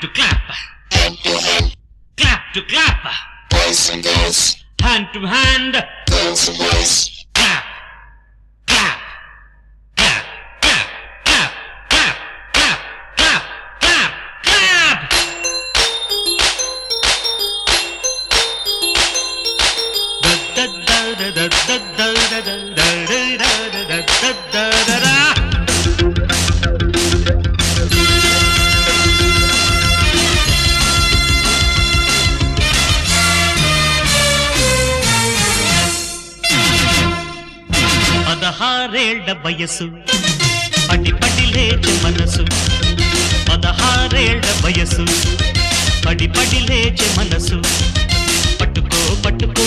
to clap, clap to clap, boys and girls, hand to hand, girls and boys, clap, clap, clap, clap, clap, clap, clap, clap, clap, clap. Da da da da da da da da da da da da da. పదహారేళ్ల వయసు పడి పడి లేచే మనసు, పదహారేళ్ల వయసు పడి పడి లేచే మనసు, పట్టుకో పట్టుకో